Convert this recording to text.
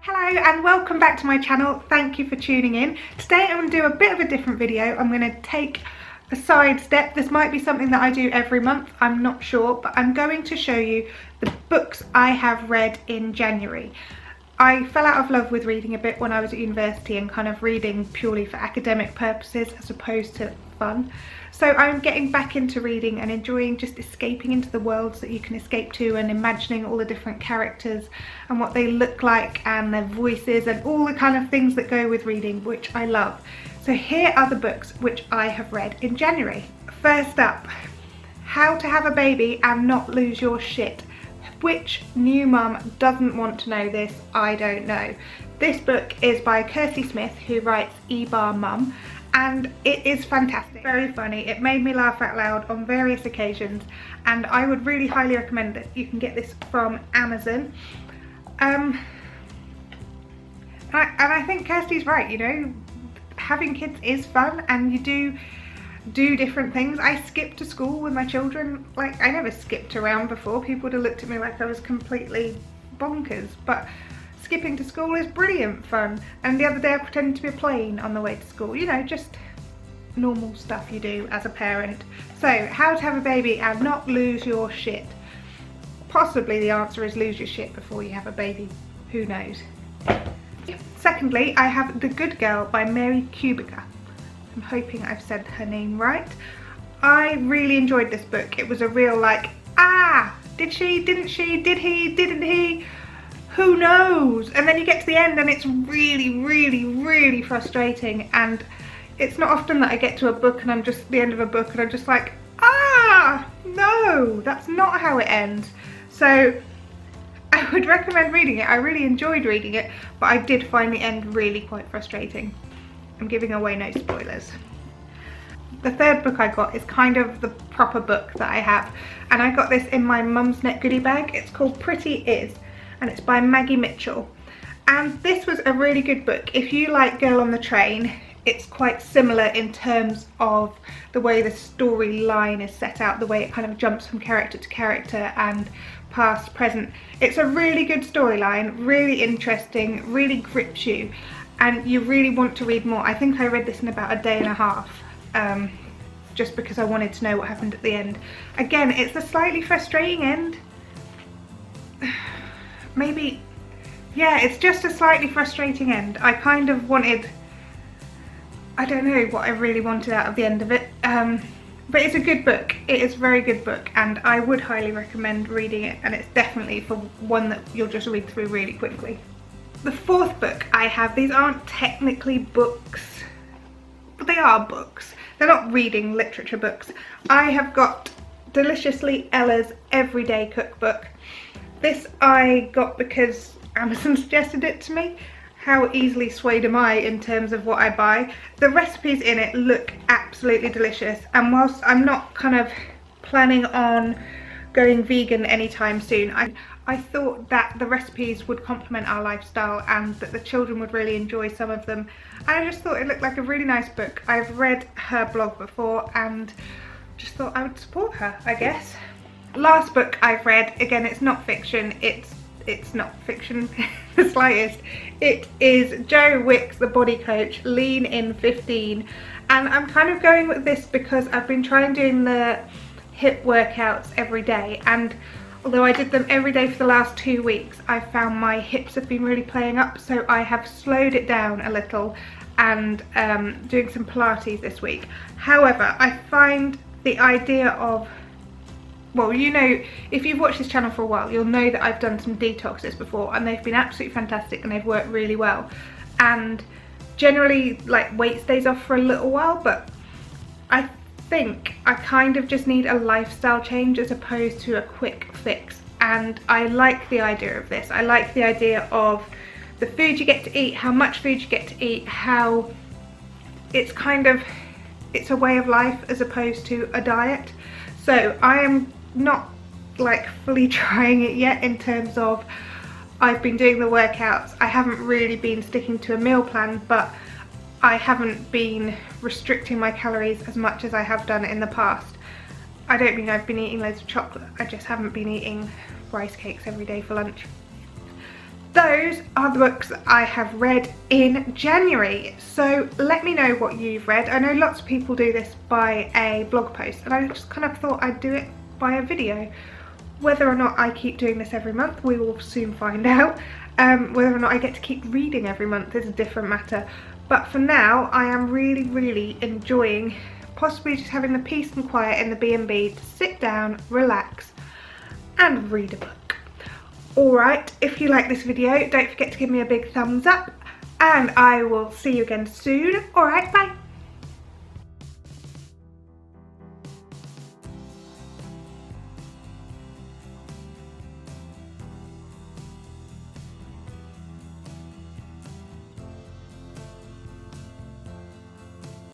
Hello and welcome back to my channel. Thank you for tuning in. Today I'm going to do a bit of a different video. I'm going to take a side step. This might be something that I do every month, I'm not sure, but I'm going to show you the books I have read in January. I fell out of love with reading a bit when I was at university and kind of reading purely for academic purposes as opposed to fun. So I'm getting back into reading and enjoying just escaping into the worlds that you can escape to and imagining all the different characters and what they look like and their voices and all the kind of things that go with reading, which I love. So here are the books which I have read in January. First up, How to Have a Baby and Not Lose Your Shit. Which new mum doesn't want to know this? I don't know. This book is by Kirsty Smith, who writes E-Bar Mum, and it is fantastic, very funny. It made me laugh out loud on various occasions, and I would really highly recommend that you can get this from Amazon. And I think Kirsty's right, you know, having kids is fun and you do different things. I skipped to school with my children. Like, I never skipped around before. People would have looked at me like I was completely bonkers, but skipping to school is brilliant fun. And the other day I pretended to be a plane on the way to school, you know, just normal stuff you do as a parent. So, How to Have a Baby and Not Lose Your Shit. Possibly the answer is lose your shit before you have a baby, who knows. Secondly, I have The Good Girl by Mary Kubica. I'm hoping I've said her name right. I really enjoyed this book. It was a real like, did she, didn't she, did he, didn't he, who knows? And then you get to the end and it's really frustrating, and it's not often that I get to a book and I'm just the end of a book and I'm just like, no, that's not how it ends. So I would recommend reading it. I really enjoyed reading it, but I did find the end really quite frustrating. I'm giving away no spoilers. The third book I got is kind of the proper book that I have, and I got this in my Mumsnet goodie bag. It's called Pretty Is, and it's by Maggie Mitchell. And this was a really good book. If you like Girl on the Train, it's quite similar in terms of the way the storyline is set out, the way it kind of jumps from character to character and past, present. It's a really good storyline, really interesting, really grips you, and you really want to read more. I think I read this in about a day and a half, just because I wanted to know what happened at the end. Again, it's a slightly frustrating end. Maybe, yeah, it's just a slightly frustrating end. I kind of wanted, I don't know what I really wanted out of the end of it, but it's a good book. It is a very good book, and I would highly recommend reading it, and it's definitely for one that you'll just read through really quickly. The fourth book I have, these aren't technically books, but they are books. They're not reading literature books. I have got Deliciously Ella's Everyday Cookbook. This I got because Amazon suggested it to me. How easily swayed am I in terms of what I buy? The recipes in it look absolutely delicious, and whilst I'm not kind of planning on going vegan anytime soon, I thought that the recipes would complement our lifestyle and that the children would really enjoy some of them. And I just thought it looked like a really nice book. I've read her blog before and just thought I would support her, I guess. Last book I've read, again, it's not fiction, it's not fiction the slightest. It is Joe Wicks, The Body Coach, Lean In 15. And I'm kind of going with this because I've been trying doing the hip workouts every day, and although I did them every day for the last 2 weeks, I found my hips have been really playing up, so I have slowed it down a little and doing some Pilates this week. However, I find the idea of, well, you know, if you've watched this channel for a while, you'll know that I've done some detoxes before and they've been absolutely fantastic and they've worked really well. And generally, like, weight stays off for a little while, but I think I kind of just need a lifestyle change as opposed to a quick fix. And I like the idea of this. I like the idea of the food you get to eat, how much food you get to eat, how it's kind of, it's a way of life as opposed to a diet. So I am not like fully trying it yet in terms of I've been doing the workouts. I haven't really been sticking to a meal plan, but I haven't been restricting my calories as much as I have done in the past. I don't mean I've been eating loads of chocolate, I just haven't been eating rice cakes every day for lunch. those are the books that I have read in January. So let me know what you've read. I know lots of people do this by a blog post, and I just kind of thought I'd do it by a video. Whether or not I keep doing this every month, we will soon find out. Whether or not I get to keep reading every month is a different matter. But for now, I am really, really enjoying possibly just having the peace and quiet in the B&B to sit down, relax, and read a book. Alright, if you like this video, don't forget to give me a big thumbs up, and I will see you again soon. Alright, bye!